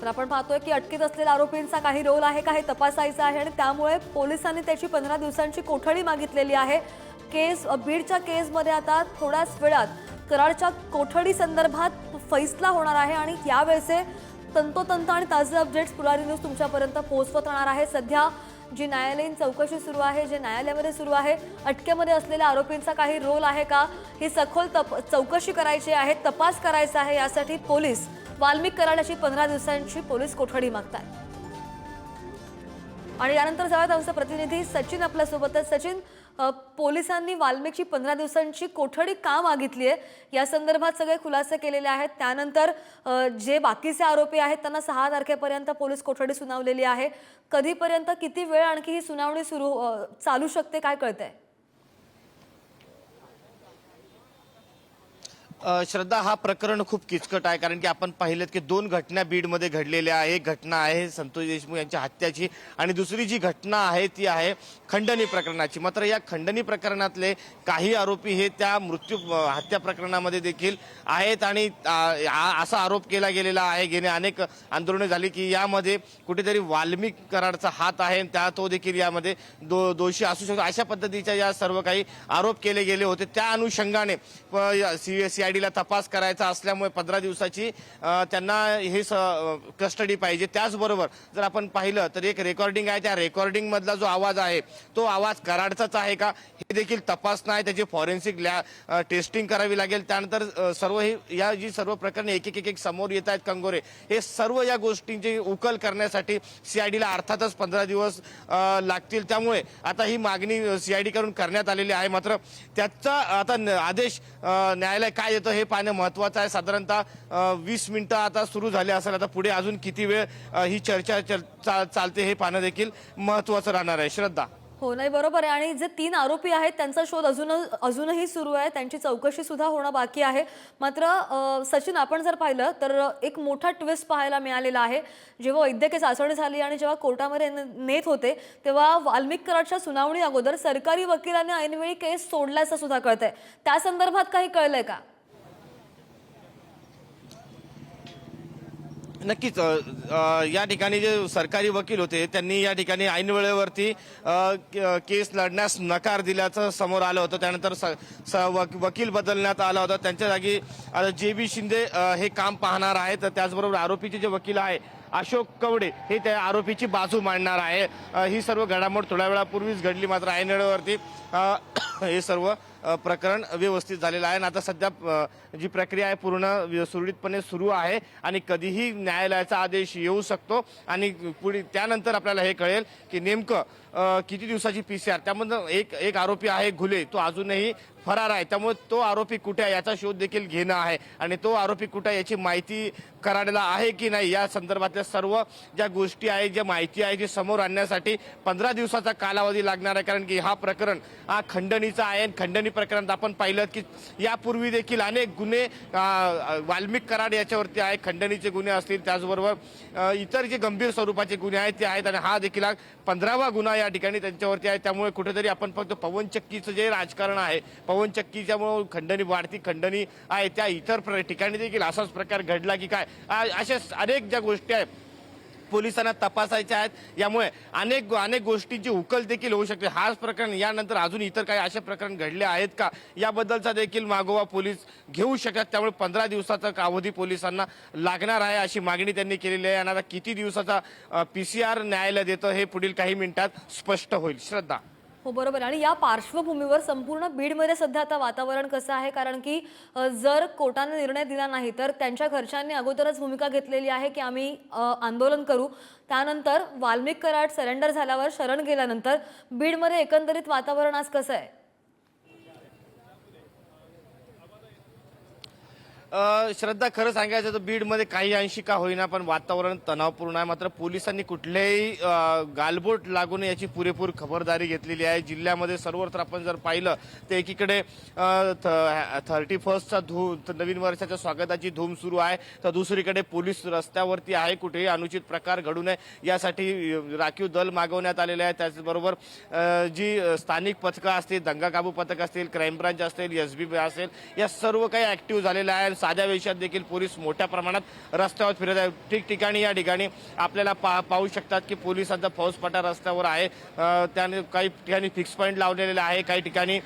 तर आपण पाहतोय की अटकेत असलेल्या आरोपींचा काही रोल आहे का हे तपासायचं आहे आणि त्यामुळे पोलिसांनी त्याची 15 दिवसांची कोठडी मागितलेली आहे। बीडच्या केसमध्ये आता थोड्याच वेळात कराडच्या कोठडी संदर्भात फैसला होणार आहे आणि यावेळेचे तंतोतंत आणि ताजे अपडेट्स पुढारी न्यूज तुमच्यापर्यंत पोहोचवत राहणार आहे। सध्या जी न्यायालयीन चौकशी सुरू आहे, जे न्यायालयामध्ये सुरू आहे, अटकेमध्ये असलेल्या आरोपींचा काही रोल आहे का ही सखोल चौकशी करायची आहे, तपास करायचा आहे। यासाठी पोलीस वाल्मिक कराडाची 15 दिवसांची पोलीस कोठडी मागतात। आणि यानंतर जाऊयात आमचे प्रतिनिधी सचिन आपल्या सोबत आहेत। सचिन, पोलिसांनी वाल्मिकची 15 दिवसांची कोठडी का मागितली आहे या संदर्भात सगळे खुलासे केलेले आहेत। त्यानंतर जे बाकीचे आरोपी आहेत त्यांना 6 तारखेपर्यंत पोलीस कोठडी सुनावलेली आहे। कधीपर्यंत किती वेळ आणखी ही सुनावणी चालू शकते काय कळतंय? श्रद्धा, हा प्रकरण खूप किचकट आहे, कारण की आपण पाहिलेत की 2 घटना बीडमध्ये घडलेल्या आहे। एक घटना आहे संतोष देशमुख यांच्या हत्येची आणि दुसरी जी घटना आहे ती आहे खंडणी प्रकरणाची। मात्र या खंडणी प्रकरणातले काही आरोपी हे त्या हत्या प्रकरणामध्ये देखील आहेत आणि असा आरोप केला गेलेला आहे। गेले अनेक आंदोलने झाली की यामध्ये कुठेतरी वाल्मिक कराडचा हात आहे, त्या तो देखील यामध्ये दोषी असू शकतो, अशा पद्धतीच्या या सर्व काही आरोप केले गेले होते। त्या अनुषंगाने सीआयडीला तपास करायचा असल्यामुळे 15 दिवसाची त्यांना हे कस्टडी पाहिजे। त्याचबरोबर जर आपण पाहिलं तर एक रेकॉर्डिंग आहे, त्या रेकॉर्डिंग मधला जो आवाज आहे तो आवाज कराडचाच आहे का हे देखील तपासणं आहे, त्याची फॉरेन्सिक टेस्टिंग करावी लागेल। त्यानंतर सर्व या जी सर्व प्रकरणे एक समोर येत आहेत कंगोरे, हे सर्व या गोष्टींची उकल करण्यासाठी सीआयडीला अर्थातच 15 दिवस लागतील। त्यामुळे आता ही मागणी सीआयडी कडून करण्यात आलेली आहे। मात्र त्याचा आता आदेश न्यायालय काय येतं हे पाहणं महत्त्वाचं आहे। साधारणतः 20 मिनिटं आता सुरू झाले असेल, आता पुढे अजून किती वेळ ही चर्चा चालते हे पाहणं देखील महत्त्वाचं राहणार आहे। श्रद्धा, हो, नाही बरोबर आहे। आणि जे 3 आरोपी आहेत त्यांचा शोध अजूनही सुरू आहे, त्यांची चौकशी सुद्धा होणं बाकी आहे। मात्र सचिन, आपण जर पाहिलं तर एक मोठा ट्विस्ट पाहायला मिळालेला आहे। जेव्हा वैद्यकीय चाचणी झाली आणि जेव्हा कोर्टामध्ये नेत होते तेव्हा वाल्मिक कराडच्या सुनावणी अगोदर सरकारी वकिलांनी ऐनवेळी केस सोडल्याचं सुद्धा कळतंय। त्या संदर्भात काही कळलंय का? नक्कीच या ठिकाणी जे सरकारी वकील होते त्यांनी या ठिकाणी ऐन वेळेवरती केस लढण्यास नकार दिल्याचं समोर आलं होतं। त्यानंतर वकील बदलण्यात आला होता, त्यांच्या जागी JB शिंदे हे काम पाहणार आहेत। त्याचबरोबर आरोपीचे जे वकील आहे अशोक कवडे हे त्या आरोपीची बाजू मांडणार आहे। ही सर्व घडामोड थोड्या वेळापूर्वीच घडली, मात्र ऐन वेळेवरती हे सर्व प्रकरण व्यवस्थित झालेलं आहे। आणि आता सध्या जी प्रक्रिया आहे पूर्ण सुरळीतपणे सुरू आहे आणि कधीही न्यायालयाचा आदेश येऊ शकतो आणि पुढे त्यानंतर आपल्याला हे कळेल की नेमकं किती दिवसाची PCR। त्यामध्ये एक आरोपी आहे घुले, तो अजूनही फरार आहे। त्यामुळे तो आरोपी कुठे आहे याचा शोध देखील घेणं आहे आणि तो आरोपी कुठे आहे याची माहिती कराडला आहे की नाही या संदर्भातल्या सर्व ज्या गोष्टी आहेत, ज्या माहिती आहे, जी समोर आणण्यासाठी 15 दिवसाचा कालावधी लागणार आहे। कारण की हा प्रकरण हा खंडणीचा आहे। खंडणी प्रकरणात आपण पाहिलं की यापूर्वी देखील अनेक गुन्हे वाल्मिक कराड याच्यावरती आहे, खंडणीचे गुन्हे असतील, त्याचबरोबर इतर जे गंभीर स्वरूपाचे गुन्हे आहेत ते आहेत आणि हा देखील 15वा गुन्हा या ठिकाणी त्यांच्यावरती आहे। त्यामुळे कुठेतरी आपण फक्त पवनचक्कीचं जे राजकारण आहे, पवनचक्कीच्यामुळे खंडणी वाढती खंडणी आहे, त्या इतर ठिकाणी देखील असाच प्रकार घडला की काय, अशा अनेक ज्या गोष्टी आहेत पोलिसांना तपासायच्या आहेत। यामुळे अनेक गोष्टींची उकल देखील होऊ शकते। हाच प्रकरण यानंतर अजून इतर काही असे प्रकरण घडले आहेत का याबद्दलचा देखील मागोवा पोलीस घेऊ शकतात। त्यामुळे 15 दिवसाचा अवधी पोलिसांना लागणार आहे अशी मागणी त्यांनी केलेली आहे। आणि आता किती दिवसाचा PCR न्यायालय देतं हे पुढील काही मिनिटात स्पष्ट होईल। श्रद्धा, हो, बरोबर। आणि या पार्श्वभूमीवर संपूर्ण बीडमध्ये सध्या आता वातावरण कसं आहे? कारण की जर कोर्टाने निर्णय दिला नाही तर त्यांच्या घरच्यांनी अगोदरच भूमिका घेतलेली आहे की आम्ही आंदोलन करू। त्यानंतर वाल्मिक कराड सरेंडर झाल्यावर, शरण गेल्यानंतर बीडमध्ये एकंदरीत वातावरण आज कसं आहे? श्रद्धा, खरं सांगायचं तर बीडमध्ये काही अंशी का होईना पण वातावरण तणावपूर्ण आहे। मात्र पोलिसांनी कुठल्याही गालबोट लागू नये याची पुरेपूर खबरदारी घेतलेली आहे। जिल्ह्यामध्ये सर्वत्र आपण जर पाहिलं तर एकीकडे 31st नवीन वर्षाच्या स्वागताची धूम सुरू आहे, तर दुसरीकडे पोलीस रस्त्यावरती आहे। कुठेही अनुचित प्रकार घडू नये यासाठी राखीव दल मागवण्यात आलेले आहे। त्याचबरोबर जी स्थानिक पथकं असतील, दंगा काबू पथक असतील, क्राईम ब्रांच असेल, SB असेल, या सर्व काही ऍक्टिव्ह झालेल्या आहे। साध्या वेशात देखील पोलीस मोठ्या प्रमाणात रस्त्यावर फिरत आहे। ठिकठिकाणी या ठिकाणी आपल्याला पाहू शकतात की पोलिसांचा फौजफाटा रस्त्यावर आहे। त्याने काही ठिकाणी फिक्स पॉईंट लावलेले आहे, काही ठिकाणी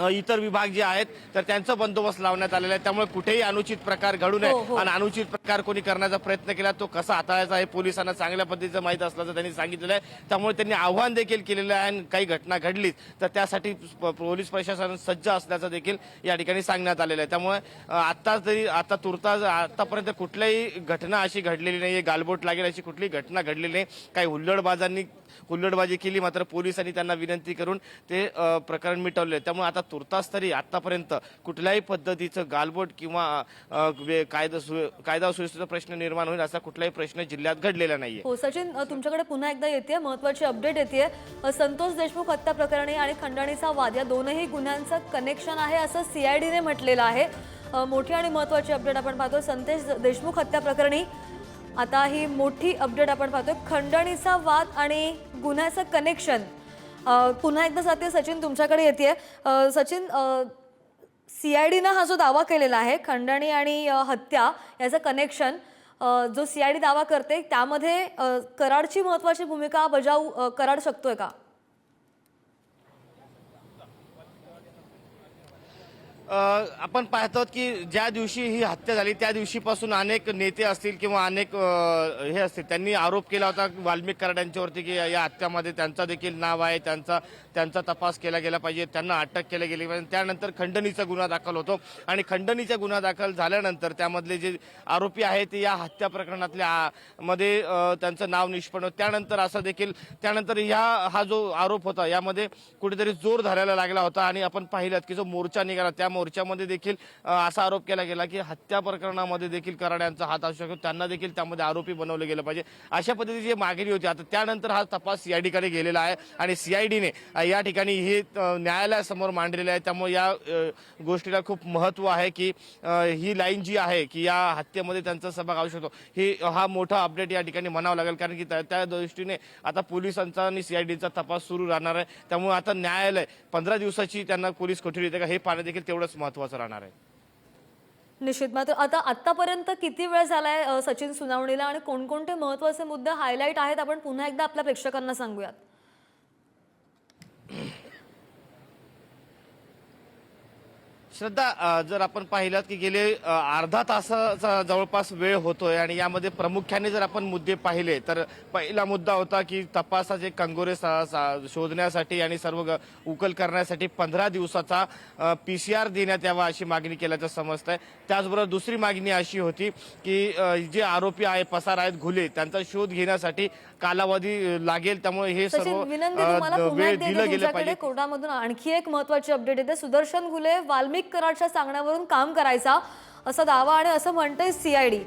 इतर विभाग जे आहेत तर त्यांचा बंदोबस्त लावण्यात आलेला आहे। त्यामुळे कुठेही अनुचित प्रकार घडू नये आणि अनुचित प्रकार कोणी करण्याचा प्रयत्न केला तो कसा हाताळायचा हे पोलिसांना चांगल्या पद्धतीचं माहीत असल्याचं त्यांनी सांगितलेलं आहे। त्यामुळे त्यांनी आव्हान देखील केलेलं आहे आणि काही घटना घडलीच तर त्यासाठी पोलीस प्रशासन सज्ज असल्याचं देखील या ठिकाणी सांगण्यात आलेलं आहे। त्यामुळे आता तुर्तास आतापर्यंत कुठल्याही घटना अशी घडलेली नाही, गालबोट लागेल अशी कुठलीही घटना घडलेली नाही। काही हुल्लडबाजी केली, मात्र पोलिसांनी त्यांना विनंती करून ते प्रकरण मिटवले। त्यामुळे आता तुर्तास तरी आतापर्यंत कुठल्याही पद्धतीचं गालबोट किंवा कायदा सुव्यवस्थेचा प्रश्न निर्माण होईल असा कुठलाही प्रश्न जिल्ह्यात घडलेला नाहीये। हो सचिन, तुमच्याकडे पुन्हा एकदा येते महत्त्वाची अपडेट येते। संतोष देशमुख हत्या प्रकरणी आणि खंडणीचा वाद या दोनही गुन्ह्यांचं कनेक्शन आहे असं सीआयडीने म्हटलेलं आहे। मोठी आणि महत्त्वाची अपडेट आपण पाहतो संतोष देशमुख हत्या प्रकरणी। आता ही मोठी अपडेट आपण पाहतोय, खंडणीचा वाद आणि गुन्ह्याचं कनेक्शन। पुन्हा एकदा जाते सचिन, तुमच्याकडे येते। सचिन, सीआयडीनं हा जो दावा केलेला आहे खंडणी आणि हत्या याचं कनेक्शन, जो सीआयडी दावा करते त्यामध्ये कराडची महत्त्वाची भूमिका कराड शकतोय का? आपण पाहतो की ज्या दिवशी ही हत्या झाली त्या दिवशीपासून अनेक नेते असतील किंवा अनेक हे असतील त्यांनी आरोप केला होता वाल्मिक कराड यांच्यावरती की या हत्यामध्ये त्यांचा देखील नाव आहे, त्यांचा तपास केला गेला पाहिजे, त्यांना अटक केली गेली पाहिजे। त्यानंतर खंडणीचा गुन्हा दाखल होतो आणि खंडणीचा गुन्हा दाखल झाल्यानंतर त्यामधले जे आरोपी आहेत या हत्या प्रकरणातल्या मध्ये त्यांचं नाव निष्पन्न होतं। त्यानंतर हा जो आरोप होता यामध्ये कुठेतरी जोर धरायला लागला होता आणि आपण पाहिलं की जो मोर्चा निघाला त्या मोर्चामध्ये देखील असा आरोप केला गेला की हत्या प्रकरणामध्ये देखील कराड यांचा हात असू शकतो, त्यांना देखील त्यामध्ये आरोपी बनवले गेले पाहिजे अशा पद्धतीची मागणी होती। आता त्यानंतर हा तपास सीआयडीकडे गेलेला आहे आणि सीआयडीने या ठिकाणी हे न्यायालयासमोर मांडलेले आहे। त्यामुळे या गोष्टीला खूप महत्त्व आहे की ही लाईन जी आहे की या हत्येमध्ये त्यांचा सहभाग असू शकतो, हा मोठा अपडेट या ठिकाणी म्हणावं लागेल। कारण की त्या दृष्टीने आता पोलिसांचा आणि सीआयडीचा तपास सुरू राहणार आहे। त्यामुळे आता न्यायालय 15 दिवसाची त्यांना पोलीस कोठडी देते का हे पाहणं देखील तेवढंच महत्त्वाचं राहणार आहे। निश्चित। मात्र आता आतापर्यंत किती वेळ झालाय सचिन सुनावणीला आणि कोणकोणते महत्त्वाचे मुद्दे हायलाईट आहेत आपण पुन्हा एकदा आपल्या प्रेक्षकांना सांगूयात। श्रद्धा, जर आपण पाहिलं की गेले अर्धा तासाचा जवळपास वेळ होतोय आणि यामध्ये प्रामुख्याने जर आपण मुद्दे पाहिले तर पहिला मुद्दा होता की तपासाचे कंगोरे शोधण्यासाठी आणि सर्व उकल करण्यासाठी 15 दिवसाचा PCR देण्यात यावा अशी मागणी केल्याचं समजतंय। त्याचबरोबर दुसरी मागणी अशी होती की जे आरोपी आहे पसार आहेत घुले त्यांचा शोध घेण्यासाठी कालावधी लागेल, त्यामुळे हे सर्व वेळ दिलं गेलं पाहिजे। कोर्टामधून आणखी एक महत्त्वाची अपडेट येते, सुदर्शन घुले वाल्मिक कराडच्या सांगण्यावरून काम करायचा असा दावा आणि असं म्हणते सीआयडी।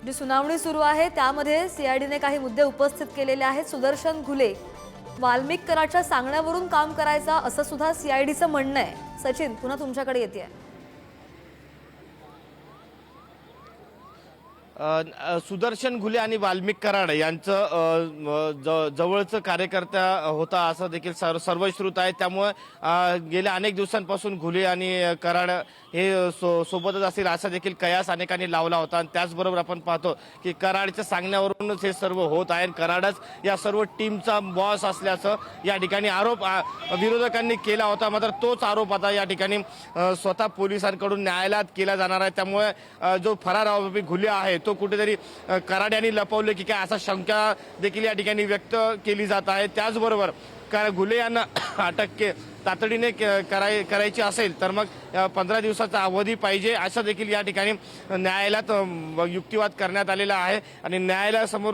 जी सुनावणी सुरू आहे त्यामध्ये सीआयडीने काही मुद्दे उपस्थित केलेले आहेत। सुदर्शन घुले वाल्मिक कराडच्या सांगण्यावरून काम करायचा असं सुद्धा सीआयडीचं म्हणणं आहे। सचिन, पुन्हा तुमच्याकडे येते। सुदर्शन घुले आणि वाल्मिक कराड यांचं जवळचं कार्यकर्ता होता असं देखील सर्वश्रुत आहे। त्यामुळे गेल्या अनेक दिवसांपासून घुले आणि कराड हे सोबतच असतील असा देखील कयास अनेकांनी लावला होता। आणि त्याचबरोबर आपण पाहतो की कराडच्या सांगण्यावरूनच हे सर्व होत आहे, कराडच या सर्व टीमचा बॉस असल्याचं या ठिकाणी आरोप विरोधकांनी केला होता। मात्र तोच आरोप आता या ठिकाणी स्वतः पोलिसांकडून न्यायालयात केला जाणार आहे। त्यामुळे जो फरार आरोपी घुले आहे तो कुठेतरी कराड यांनी लपवले की काय असा शंका देखील या ठिकाणी व्यक्त केली जात आहे। त्याचबरोबर घुले यांना अटक तातडीने करायची असेल तर मग 15 दिवसाचा अवधी पाहिजे असं देखील या ठिकाणी न्यायालयात युक्तिवाद करण्यात आलेला आहे। आणि न्यायालयासमोर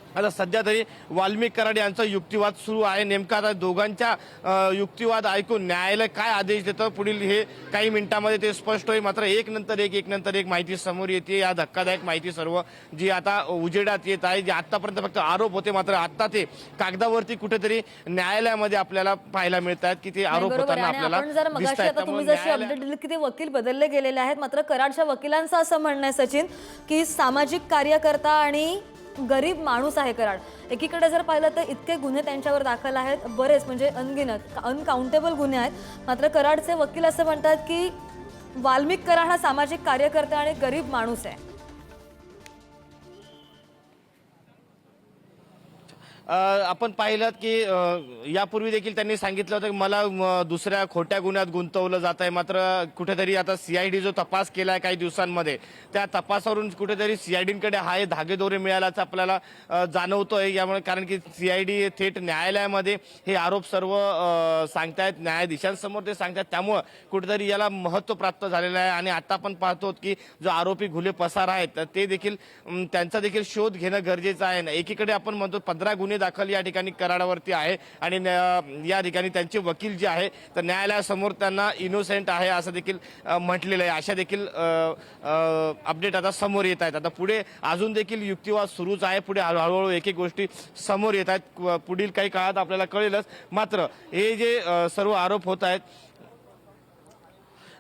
आता सध्या तरी वाल्मिक कराड यांचा युक्तिवाद सुरू आहे। नेमका आता दोघांच्या युक्तिवाद ऐकून न्यायालय काय आदेश देतं पुढील हे काही मिनिटांमध्ये ते स्पष्ट होईल। मात्र एक नंतर एक माहिती समोर येते, या धक्कादायक माहिती सर्व जी आता उजेडात येत आहे, जे आतापर्यंत फक्त आरोप होते मात्र आता ते कागदावरती कुठेतरी न्यायालयामध्ये आपल्याला पाहायला मिळतात की ते आरोप होताना आपल्याला दिसतात। तुम्ही जशी अपडेट दिली की ते वकील बदलले गेलेले आहेत, मात्र कराडच्या वकिलांचं असं म्हणणं आहे सचिन की सामाजिक कार्यकर्ता आणि गरीब माणूस आहे कराड। एकीकडे जर पाहिलं तर इतके गुन्हे त्यांच्यावर दाखल आहेत, बरेच म्हणजे अनगिनत अनकाउंटेबल गुन्हे आहेत। मात्र कराडचे वकील असं म्हणतात की वाल्मिक कराड हा सामाजिक कार्यकर्ता आणि गरीब माणूस आहे. आपण पाहिलं की यापूर्वी देखील त्यांनी सांगितलं होतं की मला दुसऱ्या खोट्या गुन्ह्यात गुंतवलं जात आहे. मात्र कुठेतरी आता सीआयडी जो तपास केला आहे काही दिवसांमध्ये, त्या तपासावरून कुठेतरी सीआयडीकडे हा हे धागेदोरे मिळाल्याचं आपल्याला जाणवतोय. यामुळे कारण की सीआयडी थेट न्यायालयामध्ये हे आरोप सर्व सांगतायत, न्यायाधीशांसमोर ते सांगतायत. त्यामुळं कुठेतरी याला महत्त्व प्राप्त झालेलं आहे. आणि आता आपण पाहतो की जो आरोपी घुले पसार आहेत ते देखील त्यांचा देखील शोध घेणं गरजेचं आहे. एकीकडे आपण म्हणतो 15 गुन्हे दाखल या ठिकाणी कराडावरती आहे आणि या ठिकाणी त्यांचे वकील जे आहे तर न्यायालयासमोर त्यांना इनोसेंट आहे असं देखील म्हटलेलं आहे. अशा देखील अपडेट आता समोर येत आहेत. आता पुढे अजून देखील युक्तिवाद सुरूच आहे. पुढे हळूहळू एक एक गोष्टी समोर येत आहेत. पुढील काही काळात आपल्याला कळेलच. मात्र हे जे सर्व आरोप होत आहेत,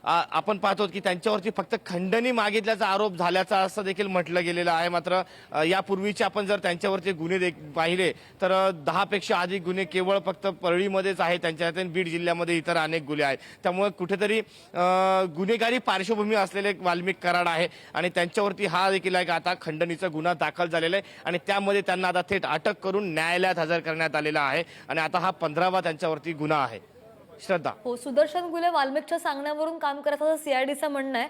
आपण पाहतो की त्यांच्यावरती फक्त खंडणी मागितल्याचा आरोप झाल्याचा असं देखील म्हटलं गेलेलं आहे. मात्र यापूर्वीचे आपण जर त्यांच्यावरचे गुन्हे पाहिले तर 10 पेक्षा अधिक गुन्हे केवळ फक्त परळीमध्येच आहेत. त्यांच्या हाती बीड जिल्ह्यामध्ये इतर अनेक गुन्हे आहेत. त्यामुळे कुठेतरी गुन्हेगारी पार्श्वभूमी असलेले वाल्मिक कराड आहे आणि त्यांच्यावरती हा देखील एक आता खंडणीचा गुन्हा दाखल झालेला आहे आणि त्यामध्ये त्यांना आता थेट अटक करून न्यायालयात हजर करण्यात आलेला आहे आणि आता हा 15वा त्यांच्यावरती गुन्हा आहे. श्रद्धा. हो, सुदर्शन गुले वाल्मिकच्या सांगण्यावरून काम करत असं सीआयडीचं म्हणणं आहे.